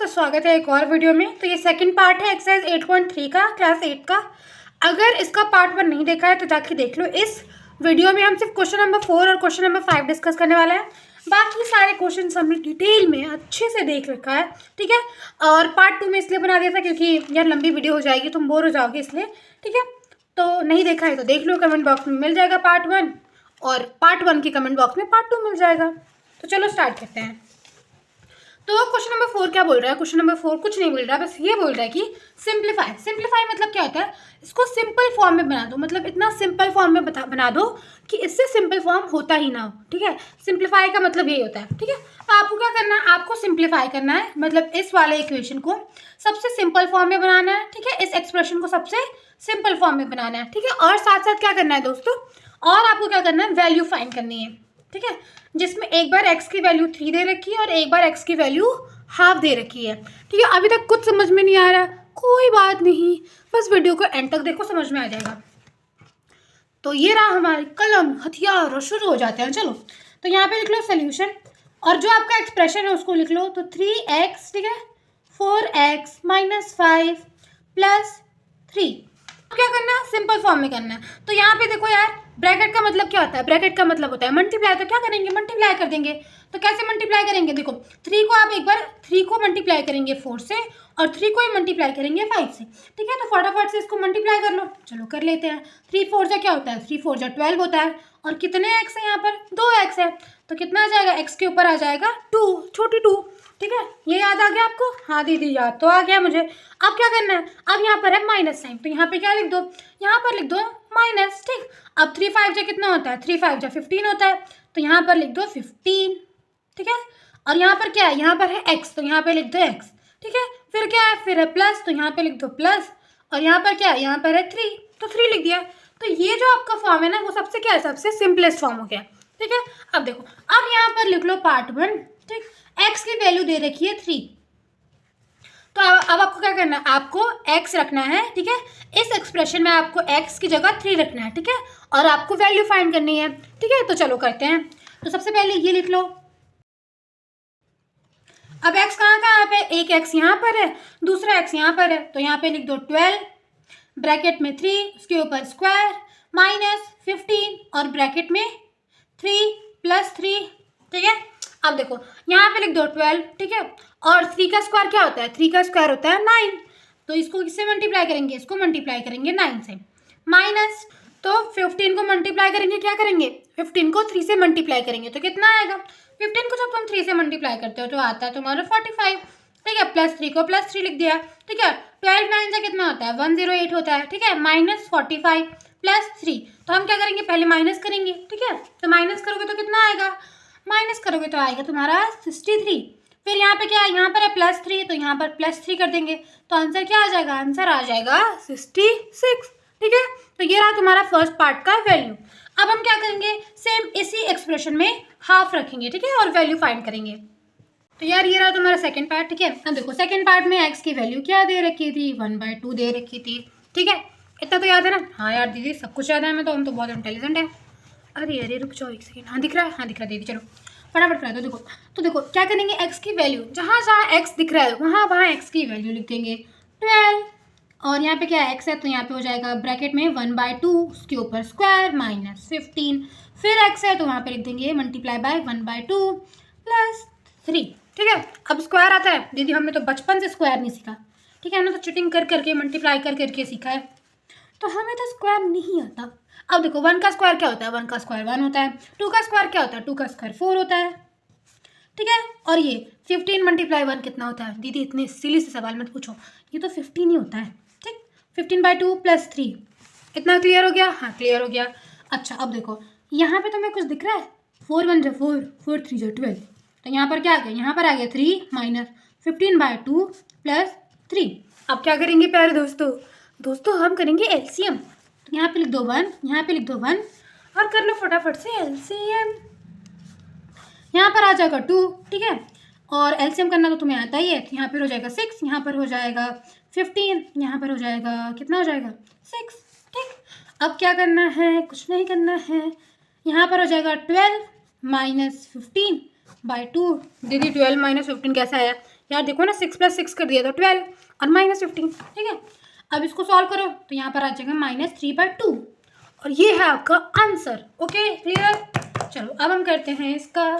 तो स्वागत है एक और वीडियो में। तो ये सेकंड पार्ट है एक्सरसाइज 8.3 का, क्लास 8 का। अगर इसका पार्ट 1 नहीं देखा है तो जाके देख लो। इस वीडियो में हम सिर्फ क्वेश्चन नंबर 4 और क्वेश्चन नंबर 5 डिस्कस करने वाले हैं। बाकी सारे क्वेश्चन हमने डिटेल में अच्छे से देख रखा है, ठीक है। और पार्ट 2 में इसलिए बना दिया था क्योंकि यार लंबी वीडियो हो जाएगी, तुम बोर हो जाओगे, इसलिए, ठीक है। तो नहीं देखा है तो देख लो, कमेंट बॉक्स में मिल जाएगा पार्ट 1 और पार्ट 1 की कमेंट बॉक्स में पार्ट 2 मिल जाएगा। तो चलो स्टार्ट करते हैं। तो क्वेश्चन नंबर 4 क्या बोल रहा है? क्वेश्चन नंबर 4 कुछ नहीं बोल रहा है, बस ये बोल रहा है कि सिंप्लीफाई। सिंप्लीफाई मतलब क्या होता है? इसको सिंपल फॉर्म में बना दो, मतलब इतना सिंपल फॉर्म में बना दो कि इससे सिंपल फॉर्म होता ही ना हो, ठीक है। सिंप्लीफाई का मतलब यही होता है, ठीक है। तो आपको क्या करना है? आपको सिंप्लीफाई करना है, मतलब इस वाले इक्वेशन को सबसे सिंपल फॉर्म में बनाना है, ठीक है। इस एक्सप्रेशन को सबसे सिंपल फॉर्म में बनाना है, ठीक है। और साथ साथ क्या करना है दोस्तों, और आपको क्या करना है? वैल्यू फाइंड करनी है, ठीक है। जिसमें एक बार x की वैल्यू 3 दे रखी है और एक बार x की वैल्यू हाफ दे रखी है, ठीक है। अभी तक कुछ समझ में नहीं आ रहा, कोई बात नहीं, बस वीडियो को एंड तक देखो, समझ में आ जाएगा। तो ये रहा हमारी कलम, हथियार, और शुरू हो जाते हैं। चलो, तो यहाँ पे लिख लो सोल्यूशन, और जो आपका एक्सप्रेशन है उसको लिख लो। तो 3x, ठीक है, 4x माइनस 5 प्लस 3। क्या करना है? सिंपल फॉर्म में करना है। तो यहाँ पे देखो यार, ब्रैकेट का मतलब क्या होता है? ब्रैकेट का मतलब होता है मल्टीप्लाई। तो क्या करेंगे? मल्टीप्लाई कर देंगे। तो कैसे मल्टीप्लाई करेंगे? देखो, 3 को आप एक बार 3 को मल्टीप्लाई करेंगे 4 से, और 3 को ही मल्टीप्लाई करेंगे 5 से, ठीक है। तो फटाफट से इसको मल्टीप्लाई कर लो। चलो कर लेते हैं। 3 4 जा क्या होता है? 3 4 जा 12 होता है। और कितने एक्स है यहाँ पर? 2x है। तो कितना आ जाएगा? x के ऊपर आ जाएगा 2, छोटी 2, ठीक है। ये याद आ गया आपको? हाँ दीदी, याद तो आ गया मुझे। अब क्या करना है? अब यहाँ पर है माइनस साइन, तो यहाँ पे क्या लिख दो? यहाँ पर लिख दो माइनस, ठीक। अब 3 5 जा कितना होता है? 3 5 जा 15 होता है। तो यहाँ पर लिख दो 15, ठीक है। और यहाँ पर क्या है? यहाँ पर है x, तो यहाँ पे लिख दो x, ठीक है। फिर क्या है? फिर है प्लस, तो यहाँ पे लिख दो प्लस। और यहाँ पर क्या है? यहाँ पर है 3, तो 3 लिख दिया। तो ये जो आपका फॉर्म है ना, वो सबसे क्या है? सबसे सिंपलेस्ट फॉर्म हो गया, ठीक है। अब देखो, अब यहाँ पर लिख लो पार्ट 1, ठीक। x की वैल्यू दे रखी है 3। तो अब आपको क्या करना है? आपको x रखना है, ठीक है। इस एक्सप्रेशन में आपको x की जगह 3 रखना है, ठीक है। और आपको वैल्यू फाइंड करनी है, ठीक है। तो चलो करते हैं। तो सबसे पहले ये लिख लो। अब x कहाँ पे? एक x यहाँ पर है, दूसरा x यहाँ पर है। तो यहाँ पे लिख दो 12, ब्रैकेट में 3, उसके ऊपर स्क्वायर, माइनस 15, और ब्रैकेट में 3 प्लस 3, ठीक है। अब देखो, यहाँ पे लिख दो 12, ठीक है। और 3 का स्क्वायर क्या होता है? 3 का स्क्वायर होता है 9। तो इसको किससे मल्टीप्लाई करेंगे? इसको मल्टीप्लाई करेंगे 9 से। माइनस, तो 15 को मल्टीप्लाई करेंगे, क्या करेंगे? 15 को 3 से मल्टीप्लाई करेंगे तो कितना आएगा? 15 को जब तुम 3 से मल्टीप्लाई करते हो तो आता है तुम्हारा 45, ठीक है। प्लस 3 को प्लस 3 लिख दिया, ठीक है। 12 9 से कितना होता है? 108 होता है, ठीक है। माइनस 45 प्लस 3, तो हम क्या करेंगे? पहले माइनस करेंगे, ठीक है। तो माइनस करोगे तो कितना आएगा? माइनस करोगे तो आएगा तुम्हारा 63। फिर यहाँ पे क्या है? यहाँ पर है प्लस 3, तो यहाँ पर प्लस 3 कर देंगे, तो आंसर क्या आ जाएगा? आंसर आ जाएगा 66, ठीक है। तो ये रहा तुम्हारा फर्स्ट पार्ट का वैल्यू। अब हम क्या करेंगे? सेम इसी एक्सप्रेशन में हाफ रखेंगे, ठीक है, और वैल्यू फाइंड करेंगे। तो यार ये रहा तुम्हारा सेकंड पार्ट, ठीक है। अब देखो, सेकंड पार्ट में x की वैल्यू क्या दे रखी थी? 1/2 दे रखी थी, ठीक है। इतना तो याद है ना? हाँ यार दीदी, सब कुछ याद है, मैं तो, हम तो बहुत इंटेलिजेंट है। अरे अरे रुक जाओ एक सेकेंड। हाँ दिख रहा है? हाँ दिख रहा है दीदी, चलो फटाफट करा दो। देखो, तो देखो क्या करेंगे? x की वैल्यू जहाँ जहाँ x दिख रहा है वहाँ वहाँ x की वैल्यू लिख देंगे 12। और यहाँ पे क्या है? x है, तो यहाँ पे हो जाएगा ब्रैकेट में 1/2, उसके ऊपर स्क्वायर, माइनस 15। फिर x है, तो वहाँ पे लिख देंगे मल्टीप्लाई बाय 1/2 प्लस 3, ठीक है। अब स्क्वायर आता है दीदी, हमने तो बचपन से स्क्वायर नहीं सीखा, ठीक है। हमने तो चिटिंग कर करके, मल्टीप्लाई कर करके सीखा है, तो हमें तो स्क्वायर नहीं आता। अब देखो, 1 का स्क्वायर क्या होता है? 1 का स्क्वायर 1 होता है। 2 का स्क्वायर क्या होता है? 2 का स्क्वायर 4 होता है, ठीक है। और ये 15 मल्टीप्लाई 1 कितना होता है? दीदी इतने सिली से सवाल मत पूछो, ये तो 15 ही होता है, ठीक। 15/2 प्लस 3, इतना क्लियर हो गया? हाँ क्लियर हो गया। अच्छा अब देखो, यहाँ पे तुम्हें कुछ दिख रहा है? 4 1 जा 4, 4 3 जा 12, तो यहाँ पर क्या आ गया? यहाँ पर आ गया 3 माइनस 15/2 प्लस 3। अब क्या करेंगे प्यारे दोस्तों, हम करेंगे एलसीएम। तो यहाँ पे लिख दो 1, यहाँ पे लिख दो 1, और कर लो फटाफट से एलसीएम। यहाँ पर आ जाएगा 2, ठीक है। और एलसीएम करना तो तुम्हें आता ही है। यहाँ पर हो जाएगा 6, यहाँ पर हो जाएगा 15, यहाँ पर हो जाएगा कितना? हो जाएगा 6, ठीक। अब क्या करना है? कुछ नहीं करना है। यहाँ पर हो जाएगा 12 माइनस 15/2। दीदी 12 माइनस 15 कैसा आया? यार देखो ना, 6 + 6 कर दिया तो 12 और -15, ठीक है। अब इसको सॉल्व करो तो यहाँ पर आ जाएगा -3/2 और ये है आपका आंसर। Okay, clear. चलो अब हम करते हैं इसका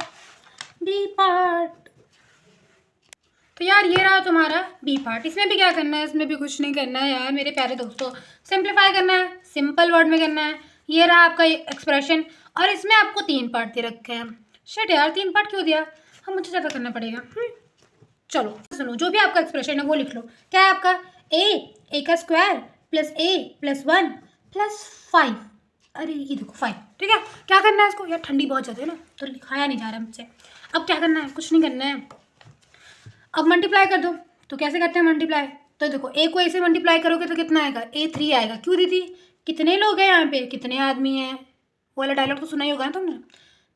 बी पार्ट। तो यार ये रहा तुम्हारा बी पार्ट। इसमें भी क्या करना है, इसमें भी कुछ नहीं करना है यार मेरे प्यारे दोस्तों, सिंप्लीफाई करना है, सिंपल वर्ड में करना है। ये रहा आपका एक्सप्रेशन और इसमें आपको 3 पार्ट दे रखे हैं। शिट यार, 3 पार्ट क्यों दिया, हम मुझे ज़्यादा करना पड़ेगा। चलो सुनो, जो भी आपका एक्सप्रेशन है वो लिख लो। क्या है आपका, ए का स्क्वायर प्लस a + 1 + 5। अरे ये देखो 5, ठीक है। क्या करना है इसको, यार ठंडी बहुत ज़्यादा है ना तो लिखाया नहीं जा रहा मुझसे। अब क्या करना है, कुछ नहीं करना है। अब मल्टीप्लाई कर दो। तो कैसे करते हैं मल्टीप्लाई, तो देखो a को a से मल्टीप्लाई करोगे तो कितना आएगा, a3 आएगा। क्यों दीदी, कितने लोग हैं यहाँ पे, कितने आदमी हैं, वो वाला डायलॉग तो सुना ही होगा ना तुमने।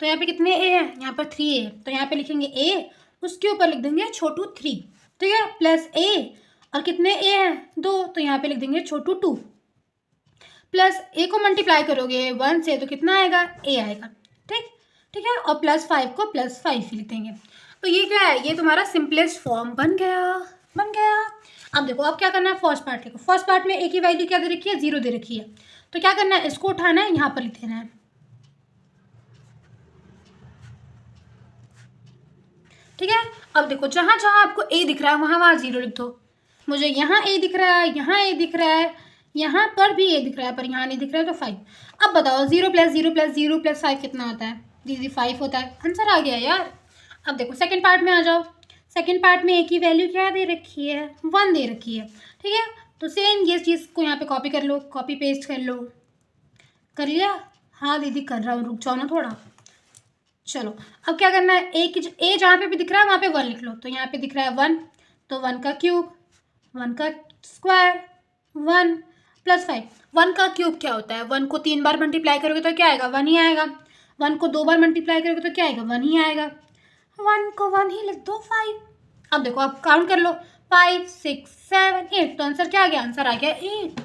तो यहाँ पे कितने a हैं, यहाँ पर 3 a है। तो यहाँ पे लिखेंगे a, उसके ऊपर लिख देंगे छोटू 3, ठीक है, प्लस a, और कितने a हैं 2, तो यहाँ पे लिख देंगे छोटू 2, प्लस a को मल्टीप्लाई करोगे 1 से तो कितना आएगा, a आएगा, ठीक है। और +5 को +5 लिख देंगे। तो ये क्या है, ये तुम्हारा सिंपलेस्ट फॉर्म बन गया। अब देखो, अब क्या करना है, फर्स्ट पार्ट देखो। फर्स्ट पार्ट में a की वैल्यू क्या दे रखी है, 0 दे रखी है। तो क्या करना है, इसको उठाना है, यहाँ पर लिख देना है, ठीक है। अब देखो, जहाँ जहाँ आपको a दिख रहा है वहाँ 0 लिख दो। मुझे यहाँ a दिख रहा है, यहाँ a दिख रहा है, यहाँ पर भी a दिख रहा है, पर यहाँ नहीं दिख रहा है, तो 5। अब बताओ 0 + 0 + 0 + 5 कितना होता है दीदी, 5 होता है। आंसर आ गया यार। अब देखो सेकंड पार्ट में आ जाओ। सेकंड पार्ट में a की वैल्यू क्या दे रखी है, 1 दे रखी है, ठीक है। तो सेम ये चीज़ को यहाँ पे कॉपी कर लो, कॉपी पेस्ट कर लो। कर लिया, हाँ दीदी कर रहा हूँ, रुक जाओ ना थोड़ा। चलो अब क्या करना है, a जहाँ पे भी दिख रहा है वहाँ पे 1 लिख लो। तो यहाँ पे दिख रहा है 1, तो 1 का क्यूब, 1 का स्क्वायर, 1 + 5। 1 का क्यूब क्या होता है, 1 को 3 बार मल्टीप्लाई करोगे तो क्या आएगा, 1 ही आएगा। 1 को 2 बार मल्टीप्लाई करोगे तो क्या आएगा, 1 ही आएगा। 1 को 1 ही लिख दो, 5। अब देखो, आप काउंट कर लो, 5 6 7 8, तो आंसर क्या आ गया, आंसर आ गया 8।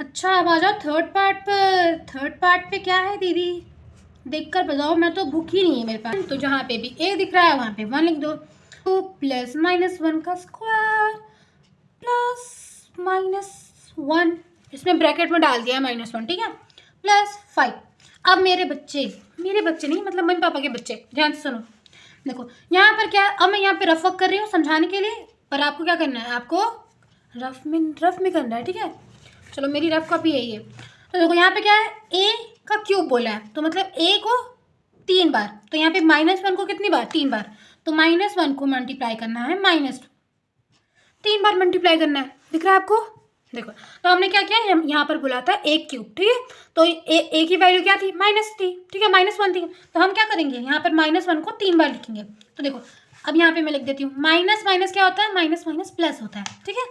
अच्छा, अब आ जाओ थर्ड पार्ट पर। थर्ड पार्ट पे क्या है दीदी, देखकर बताओ, मैं तो बुक ही नहीं है मेरे पास। तो जहाँ पे भी a दिख रहा है वहाँ पे 1 लिख दो। 2 + -1 का स्क्वायर + -1, इसमें ब्रैकेट में डाल दिया -1, ठीक है, +5। अब मेरे बच्चे नहीं, मतलब मम्मी पापा के बच्चे, ध्यान से सुनो। देखो यहाँ पर क्या, अब मैं यहाँ पे रफ वर्क कर रही हूँ समझाने के लिए, पर आपको क्या करना है, आपको रफ में करना है, ठीक है। चलो मेरी रफ कॉपी यही है। तो देखो यहाँ पे क्या है, a का क्यूब बोला है, तो मतलब a को 3 बार, तो यहाँ पे -1 को कितनी बार, 3 बार। तो -1 को मल्टीप्लाई करना है, -3 बार मल्टीप्लाई करना है, दिख रहा है आपको। देखो तो हमने क्या किया, यहाँ पर बोला था a क्यूब, ठीक है। तो a की वैल्यू क्या थी, -1 थी, ठीक है, -1 थी। तो हम क्या करेंगे, यहाँ पर -1 को 3 बार लिखेंगे। तो देखो अब यहाँ पे मैं लिख देती हूँ, माइनस क्या होता है, माइनस प्लस होता है, ठीक है,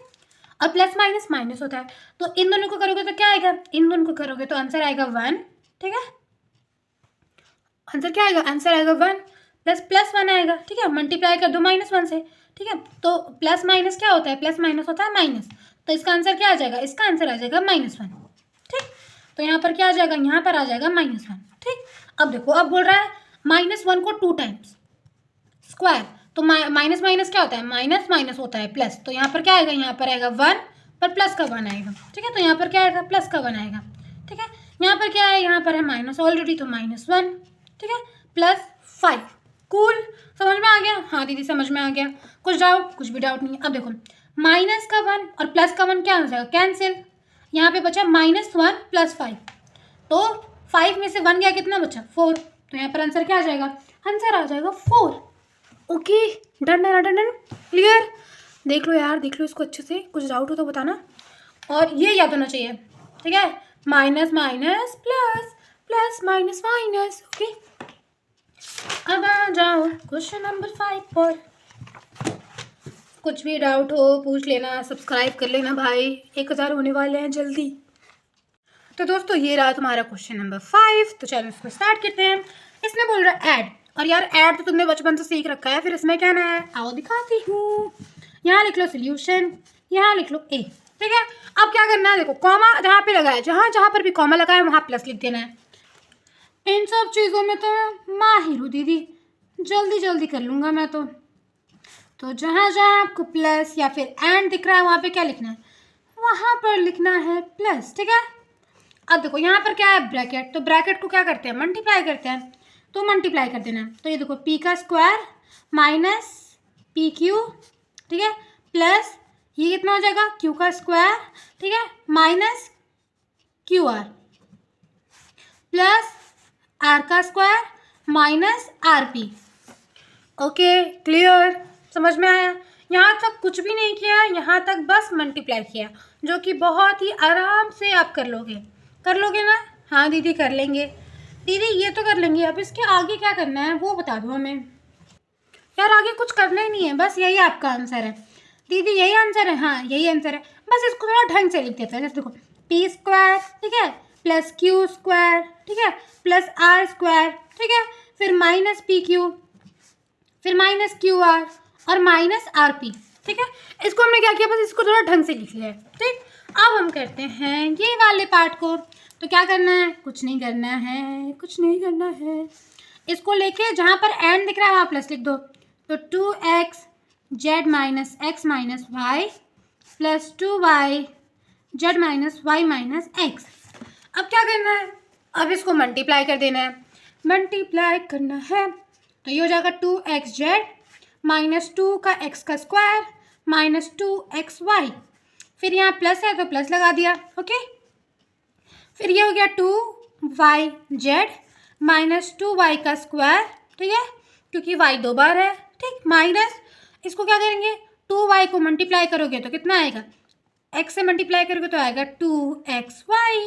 और प्लस माइनस होता है। तो इन दोनों को करोगे तो क्या आएगा, इन दोनों को करोगे तो आंसर आएगा 1, ठीक है। आंसर क्या आएगा, आंसर आएगा 1 +1 आएगा, ठीक है। मल्टीप्लाई कर दो -1 से, ठीक है। तो प्लस माइनस क्या होता है, प्लस माइनस होता है माइनस। तो इसका आंसर क्या आ जाएगा, इसका आंसर आ जाएगा -1, ठीक। तो यहाँ पर क्या आ जाएगा, यहाँ पर आ जाएगा -1, ठीक। अब देखो, अब बोल रहा है -1 को 2 टाइम्स स्क्वायर, तो माइनस क्या होता है, माइनस होता है प्लस। तो यहाँ पर क्या आएगा, यहाँ पर आएगा 1 पर प्लस का 1 आएगा, ठीक है। तो यहाँ पर क्या आएगा, प्लस का 1 आएगा, ठीक है। यहाँ पर क्या है, यहाँ पर है माइनस ऑलरेडी, तो -1, ठीक है, +5। कूल, समझ में आ गया, हाँ दीदी समझ में आ गया, कुछ डाउट, कुछ भी डाउट नहीं है। अब देखो माइनस का 1 और प्लस का 1 क्या हो जाएगा, कैंसिल। यहाँ पे बचा -1 + 5, तो 5 में से 1 गया, कितना बचा, 4। तो यहाँ पर आंसर क्या आ जाएगा, आंसर आ जाएगा 4। Okay, done, clear. देख लो यार, देख लो इसको अच्छे से, कुछ डाउट हो तो बताना। और ये याद होना चाहिए, ठीक है, माइनस प्लस माइनस, ओके। अब आ जाओ क्वेश्चन नंबर 5 पर। कुछ भी डाउट हो पूछ लेना, सब्सक्राइब कर लेना भाई, 1000 होने वाले हैं जल्दी। तो दोस्तों ये रहा तुम्हारा क्वेश्चन नंबर 5। तो चलो इसको स्टार्ट करते हैं। इसमें बोल रहा है ऐड, और यार ऐड तो तुमने बचपन से सीख रखा है, फिर इसमें क्या ना है, आओ दिखाती हूँ। यहाँ लिख लो सोल्यूशन, यहाँ लिख लो a, ठीक है। अब क्या करना है, देखो कॉमा जहाँ पे लगा है, जहाँ पर भी कॉमा लगा है वहाँ प्लस लिख देना है। इन सब चीज़ों में तो माहिर हूँ दीदी, जल्दी कर लूँगा मैं तो तो जहाँ जहाँ आपको प्लस या फिर एंड दिख रहा है वहाँ पे क्या लिखना है, वहाँ पर लिखना है प्लस। ठीक है, अब देखो यहाँ पर क्या है, ब्रैकेट, तो ब्रैकेट को क्या करते हैं, मल्टीप्लाई करते हैं, तो मल्टीप्लाई कर देना है। तो ये देखो पी का स्क्वायर माइनस पी क्यू, ठीक है, प्लस ये कितना हो जाएगा, क्यू का स्क्वायर, ठीक है, minus Q R, plus R का square minus R P. Okay clear, समझ में आया। यहाँ तक कुछ भी नहीं किया, यहाँ तक बस मल्टीप्लाई किया, जो कि बहुत ही आराम से आप कर लोगे ना। हाँ दीदी कर लेंगे, दीदी ये तो कर लेंगे। अब इसके आगे क्या करना है वो बता दो हमें। यार आगे कुछ करना ही नहीं है, बस यही आपका आंसर है। दीदी यही आंसर है, हाँ यही आंसर है, बस इसको थोड़ा ढंग से लिख देते हैं। जैसे देखो पी स्क्वायर, ठीक है, प्लस क्यू स्क्वायर, ठीक है, प्लस आर स्क्वायर, ठीक है, फिर माइनस पी क्यू, फिर माइनस क्यू आर और माइनस आर पी। ठीक है, इसको हमने क्या किया, बस इसको थोड़ा ढंग से लिख लिया है। ठीक, अब हम करते हैं ये वाले पार्ट को। तो क्या करना है, कुछ नहीं करना है, कुछ नहीं करना है। इसको लेके जहाँ पर एंड दिख रहा है वहाँ प्लस लिख दो। तो 2x Z minus X minus Y plus 2y Z minus Y minus X. अब क्या करना है, अब इसको मल्टीप्लाई कर देना है, मल्टीप्लाई करना है। तो ये हो जाएगा 2x जेड माइनस 2 का x का स्क्वायर माइनस 2xy, फिर यहाँ प्लस है तो प्लस लगा दिया। ओके, फिर ये हो गया 2y जेड माइनस 2y का स्क्वायर, ठीक है, क्योंकि y दो बार है। ठीक, माइनस इसको क्या करेंगे, 2y को मल्टीप्लाई करोगे तो कितना आएगा, x से मल्टीप्लाई करोगे तो आएगा 2xy।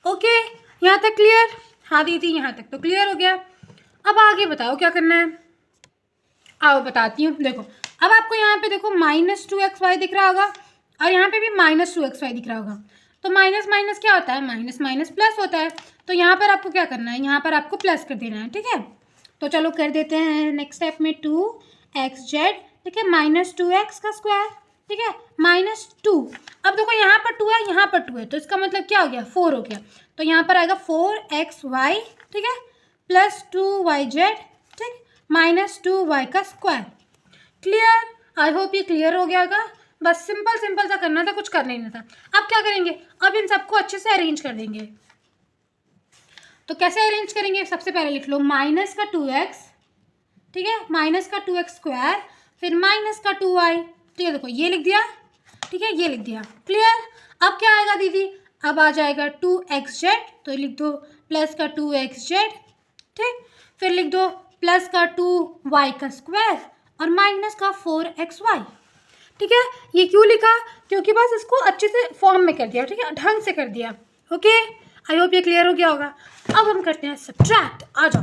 ओके, यहाँ तक क्लियर। हाँ दीदी यहाँ तक तो क्लियर हो गया। अब आगे बताओ क्या करना है। आओ बताती हूँ। देखो अब आपको यहाँ पे देखो माइनस 2xy दिख रहा होगा और यहाँ पे भी माइनस 2xy दिख रहा होगा। तो माइनस माइनस क्या होता है, माइनस माइनस प्लस होता है। तो यहाँ पर आपको क्या करना है, यहाँ पर आपको प्लस कर देना है। ठीक है, तो चलो कर देते हैं नेक्स्ट स्टेप में 2x जेड, ठीक है, माइनस 2x का स्क्वायर, ठीक है, माइनस 2। अब देखो यहाँ पर 2 है, यहाँ पर 2 है, तो इसका मतलब क्या हो गया, 4 हो गया। तो यहाँ पर आएगा 4xy, ठीक है, प्लस 2y जेड, ठीक, माइनस 2y का स्क्वायर। क्लियर, आई होप ये क्लियर हो गया होगा। बस सिंपल सिंपल सा करना था, कुछ करना ही नहीं था। अब क्या करेंगे, अब इन सबको अच्छे से अरेंज कर देंगे। तो कैसे अरेंज करेंगे, सबसे पहले लिख लो माइनस का 2x, ठीक है, माइनस का 2x स्क्वायर, फिर माइनस का 2y। ठीक है, देखो ये लिख दिया, ठीक है, ये लिख दिया। क्लियर, अब क्या आएगा दीदी, अब आ जाएगा 2x जेड, तो लिख दो प्लस का 2x जेड, ठीक, फिर लिख दो प्लस का 2y का स्क्वायर और माइनस का 4xy। ठीक है, ये क्यों लिखा, क्योंकि बस इसको अच्छे से फॉर्म में कर दिया, ठीक है, ढंग से कर दिया। ओके, आई होप ये क्लियर हो गया होगा। अब हम करते हैं सब्ट्रैक्ट। आ जाओ,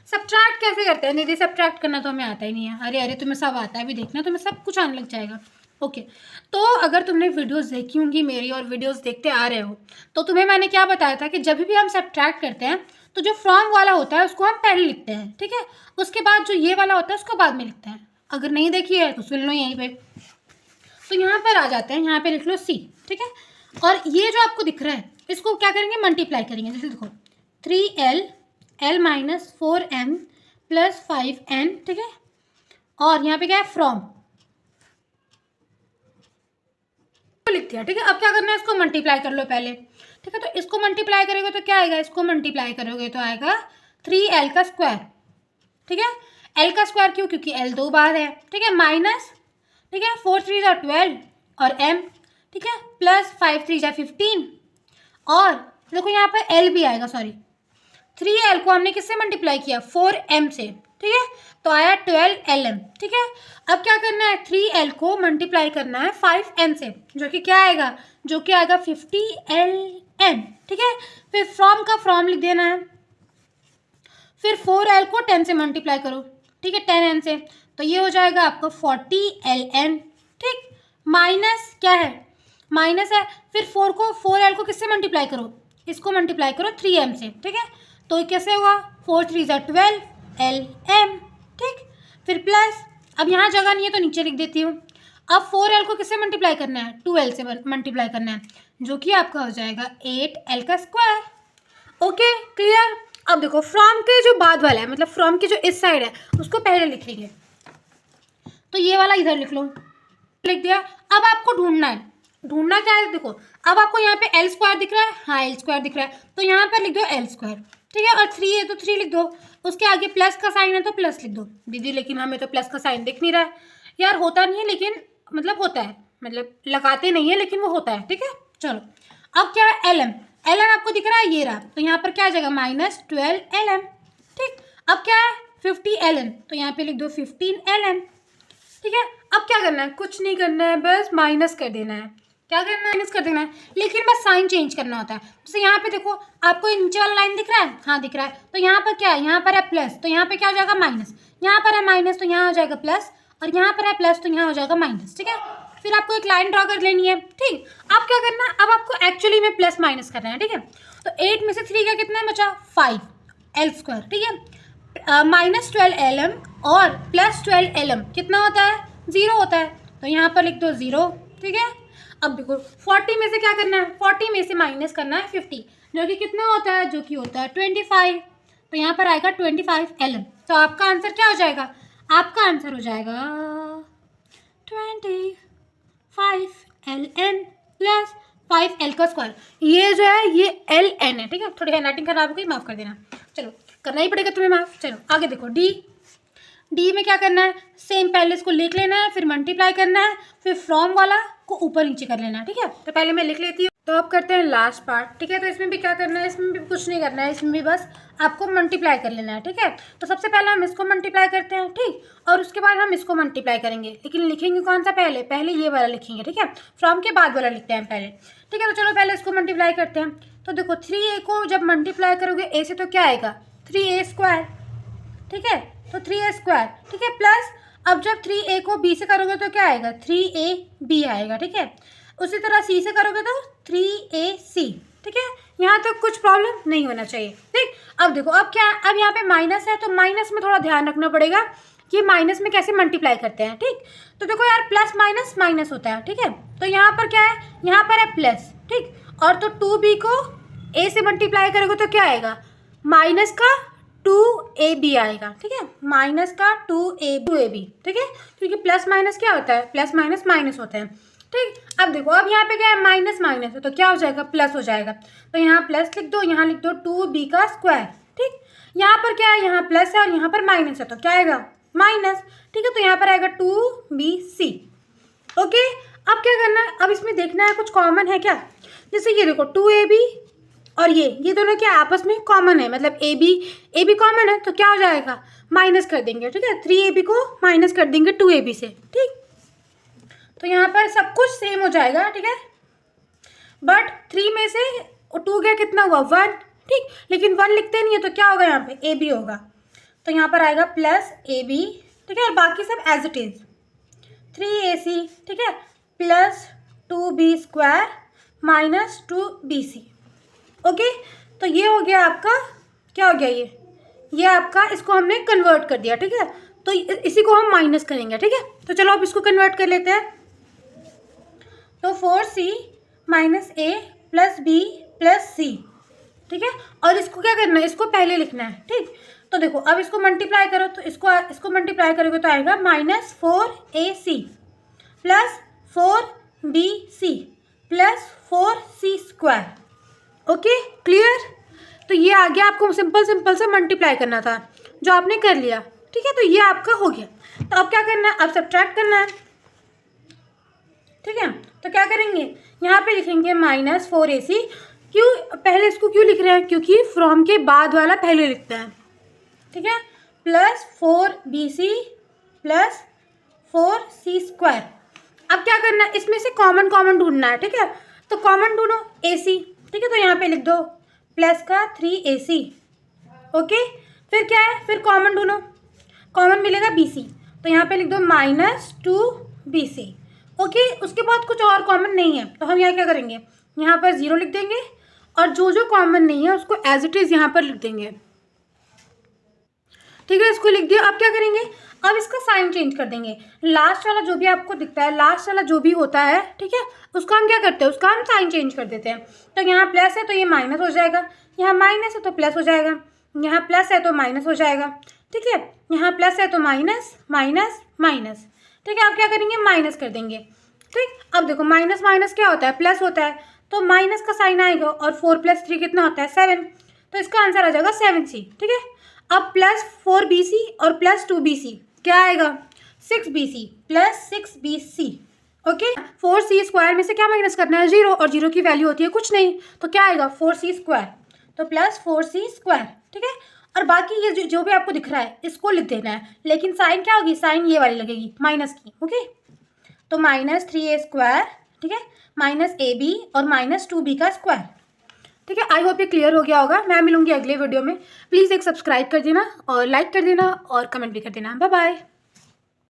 सब्ट्रैक्ट कैसे करते हैं दीदी, सब्ट्रैक्ट करना तो हमें आता ही नहीं है। अरे अरे तुम्हें सब आता है, अभी देखना तुम्हें सब कुछ आने लग जाएगा। ओके, तो अगर तुमने वीडियोस देखी होंगी मेरी और वीडियोस देखते आ रहे हो, तो तुम्हें मैंने क्या बताया था कि जब भी हम सब्ट्रैक्ट करते हैं तो जो फ्रॉम वाला होता है उसको हम पहले लिखते हैं, ठीक है, उसके बाद जो ये वाला होता है उसको बाद में लिखते हैं। अगर नहीं देखी है तो सुन लो यहीं पे। तो यहाँ पर आ जाते हैं, यहाँ पे लिख लो सी, ठीक है, और ये जो आपको दिख रहा है इसको क्या करेंगे, मल्टीप्लाई करेंगे। जैसे देखो 3l l minus 4m plus 5n, ठीक है, और यहाँ पे क्या है, फ्रॉम लिख दिया। ठीक है, अब क्या करना है, इसको मल्टीप्लाई कर लो पहले। ठीक है, तो इसको मल्टीप्लाई करोगे तो क्या आएगा, इसको मल्टीप्लाई करोगे तो आएगा 3l का स्क्वायर, ठीक है, l का स्क्वायर क्यों, क्योंकि l दो बार है, ठीक है, माइनस, ठीक है, 4 3 जा 12 और m, ठीक है, प्लस 5 3 जा 15 और देखो यहाँ पर l भी आएगा, सॉरी 3l को हमने किससे मल्टीप्लाई किया, 4m से, ठीक है, तो आया 12lm। ठीक है, अब क्या करना है, 3l को मल्टीप्लाई करना है 5n से, जो कि क्या आएगा, जो कि आएगा 50ln। ठीक है, फिर फ्रॉम का फ्रॉम लिख देना है, फिर 4l को 10 से मल्टीप्लाई करो, ठीक है, 10n से, तो ये हो जाएगा आपका 40ln। ठीक, माइनस क्या है, माइनस है, फिर 4l को किससे मल्टीप्लाई करो, इसको मल्टीप्लाई करो 3m से, ठीक है, तो कैसे होगा, 4 3 जा 12lm। ठीक, फिर प्लस, अब यहाँ जगह नहीं है तो नीचे लिख देती हूँ। अब 4l को किससे मल्टीप्लाई करना है, 2l से मल्टीप्लाई करना है, जो कि आपका हो जाएगा 8l का स्क्वायर। Okay clear. अब देखो फ्रॉम के जो बाद वाला है, मतलब फ्रॉम की जो इस साइड है उसको पहले लिख लेंगे। तो ये वाला इधर लिख लो, लिख दिया। अब आपको ढूंढना है, ढूंढना क्या है, देखो अब आपको यहाँ पे एल स्क्वायर दिख रहा है, हाँ एल स्क्वायर दिख रहा है, तो यहाँ पर लिख दो एल स्क्वायर, ठीक है। और 3 है तो 3 लिख दो, उसके आगे प्लस का साइन है तो प्लस लिख दो। दीदी लेकिन हमें तो प्लस का साइन दिख नहीं रहा है यार, होता नहीं है लेकिन मतलब होता है, मतलब लगाते नहीं है लेकिन वो होता है, ठीक है। चलो अब क्या है, एल एम, एल एम आपको दिख रहा है ये रहा, तो यहाँ पर क्या आ जाएगा -12 एल एम, ठीक। अब क्या है 50 एल एम, तो यहाँ पे लिख दो 15 एल एम, ठीक है। अब क्या करना है, कुछ नहीं करना है, बस माइनस कर देना है। क्या करना है, माइनस कर देना है, लेकिन बस साइन चेंज करना होता है। जैसे यहाँ पे देखो आपको नीचे वाला लाइन दिख रहा है, हाँ दिख रहा है, तो यहाँ पर क्या है, यहाँ पर है प्लस, तो यहाँ पे क्या हो जाएगा माइनस, यहाँ पर है माइनस तो यहाँ हो जाएगा प्लस, और यहाँ पर है प्लस तो यहाँ हो जाएगा माइनस, ठीक है। फिर आपको एक लाइन ड्रॉ कर लेनी है, ठीक। अब क्या करना है, अब आपको एक्चुअली में प्लस माइनस करना है, ठीक है। तो 8 में से 3 का कितना बचा, 5 एल स्क्वायर, ठीक है। -12 एल एम और +12 एल एम कितना होता है, 0 होता है, तो यहाँ पर लिख दो 0, ठीक है। अब देखो 40 में से क्या करना है, 40 में से माइनस करना है 50, जो कि कितना होता है, जो कि होता है 25, तो यहाँ पर आएगा 25 एल एम। तो आपका आंसर क्या हो जाएगा, आपका आंसर हो जाएगा 25 एल एन प्लस 5 एल का स्क्वायर। ये जो है ये एल एन है, ठीक है। थोड़ी हैंडराइटिंग खराब हो गई, माफ़ कर देना, चलो करना ही पड़ेगा तुम्हें माफ। चलो आगे देखो, डी, डी में क्या करना है, सेम पहले इसको लिख लेना है, फिर मल्टीप्लाई करना है, फिर फ्रॉम वाला को ऊपर नीचे कर लेना है, ठीक है। तो पहले मैं लिख लेती हूँ, तो अब करते हैं लास्ट पार्ट, ठीक है। तो इसमें भी क्या करना है, इसमें भी कुछ नहीं करना है, इसमें भी बस आपको मल्टीप्लाई कर लेना है, ठीक है। तो सबसे पहले हम इसको मल्टीप्लाई करते हैं, ठीक, और उसके बाद हम इसको मल्टीप्लाई करेंगे, लेकिन लिखेंगे कौन सा पहले, पहले ये वाला लिखेंगे, ठीक है। फ्रॉम के बाद वाला लिखते हैं पहले, ठीक है। तो चलो पहले इसको मल्टीप्लाई करते हैं। तो देखो 3a को जब मल्टीप्लाई करोगे ए से तो क्या आएगा, 3a स्क्वायर, ठीक है। तो 3a स्क्वायर, ठीक है, प्लस अब जब 3a को b से करोगे तो क्या आएगा, 3ab आएगा, ठीक है। उसी तरह c से करोगे तो 3ac, ठीक है। यहाँ तक कुछ प्रॉब्लम नहीं होना चाहिए, ठीक। अब देखो अब क्या है, अब यहाँ पे माइनस है तो माइनस में थोड़ा ध्यान रखना पड़ेगा कि माइनस में कैसे मल्टीप्लाई करते हैं, ठीक। तो देखो यार प्लस माइनस माइनस होता है, ठीक है। तो यहाँ पर क्या है, यहाँ पर है प्लस, ठीक, और तो 2b को a से मल्टीप्लाई करोगे तो क्या आएगा, माइनस का 2ab आएगा, ठीक है, माइनस का 2ab, ठीक है, क्योंकि प्लस माइनस क्या होता है, प्लस माइनस माइनस होता है, ठीक। अब देखो अब यहाँ पे क्या है, माइनस माइनस है तो क्या हो जाएगा, प्लस हो जाएगा, तो यहाँ प्लस लिख दो, यहाँ लिख दो 2b का स्क्वायर, ठीक। यहाँ पर क्या है, यहाँ प्लस है और यहाँ पर माइनस है तो क्या आएगा, माइनस, ठीक है। तो यहाँ पर आएगा 2bc, ओके। अब क्या करना है, अब इसमें देखना है कुछ कॉमन है क्या, जैसे ये देखो 2ab और ये दोनों क्या आपस में कॉमन है, मतलब ए बी कॉमन है तो क्या हो जाएगा, माइनस कर देंगे, ठीक है। 3ab को माइनस कर देंगे 2ab से, ठीक। तो यहाँ पर सब कुछ सेम हो जाएगा, ठीक है। बट 3 में से 2 गया कितना हुआ, 1, ठीक, लेकिन 1 लिखते नहीं है तो क्या होगा, यहाँ पे ab होगा, तो यहाँ पर आएगा प्लस ab, ठीक है। और बाकी सब एज इट इज 3ac, ठीक है, plus 2b square minus 2bc, okay. तो ये हो गया आपका, क्या हो गया ये आपका, इसको हमने कन्वर्ट कर दिया, ठीक है। तो इसी को हम माइनस करेंगे, ठीक है। तो चलो अब इसको कन्वर्ट कर लेते हैं। तो 4c minus a plus b plus c, ठीक है। और इसको क्या करना है, इसको पहले लिखना है, ठीक। तो देखो अब इसको मल्टीप्लाई करो, तो इसको मल्टीप्लाई करोगे तो आएगा -4ac plus 4bc plus 4c square, okay clear. तो ये आ गया, आपको सिंपल से मल्टीप्लाई करना था जो आपने कर लिया, ठीक है। तो ये आपका हो गया। तो अब क्या करना है, अब सब्ट्रैक्ट करना है, ठीक है। तो क्या करेंगे, यहाँ पे लिखेंगे -4ac, क्यों पहले इसको क्यों लिख रहे हैं, क्योंकि फ्रॉम के बाद वाला पहले लिखता है, ठीक है, plus 4bc plus 4c square. अब क्या करना है, इसमें से कॉमन ढूंढना है, ठीक है। तो कॉमन ढूंढो ac, ठीक है। तो यहाँ पे लिख दो प्लस का 3ac, ओके। फिर क्या है, फिर कॉमन ढूंढो, कॉमन मिलेगा bc, तो यहाँ पे लिख दो -2bc, ओके। उसके बाद कुछ और कॉमन नहीं है तो हम यहाँ क्या करेंगे, यहाँ पर 0 लिख देंगे और जो कॉमन नहीं है उसको एज इट इज़ यहाँ पर लिख देंगे, ठीक है। इसको लिख दिया। अब क्या करेंगे, अब इसका साइन चेंज कर देंगे, लास्ट वाला जो भी आपको दिखता है, लास्ट वाला जो भी होता है, ठीक है, उसको हम क्या करते हैं, उसका हम साइन चेंज कर देते हैं। तो यहाँ प्लस है तो ये माइनस हो जाएगा, यहाँ माइनस है तो प्लस हो जाएगा, यहाँ प्लस है तो माइनस हो जाएगा, ठीक है। यहाँ प्लस है तो माइनस माइनस माइनस, ठीक है, आप क्या करेंगे, माइनस कर देंगे। ठीक, अब देखो माइनस माइनस क्या होता है, प्लस होता है, तो माइनस का साइन आएगा और 4 + 3 कितना होता है, 7। तो इसका आंसर आ जाएगा 7C। ठीक है, अब प्लस 4BC और प्लस 2BC क्या आएगा, 6BC plus 6BC। Okay, 4C² में से क्या माइनस करना है, 0, और 0 की वैल्यू होती है कुछ नहीं, तो क्या आएगा 4C², तो प्लस 4C²। ठीक है, और बाकी ये जो भी आपको दिख रहा है इसको लिख देना है, लेकिन साइन क्या होगी, साइन ये वाली लगेगी माइनस की। ओके, तो -3A², ठीक है, -AB और -2B का स्क्वायर। ठीक है, आई होप ये क्लियर हो गया होगा। मैं मिलूंगी अगले वीडियो में। प्लीज़ एक सब्सक्राइब कर देना और लाइक कर देना और कमेंट भी कर देना। Bye bye.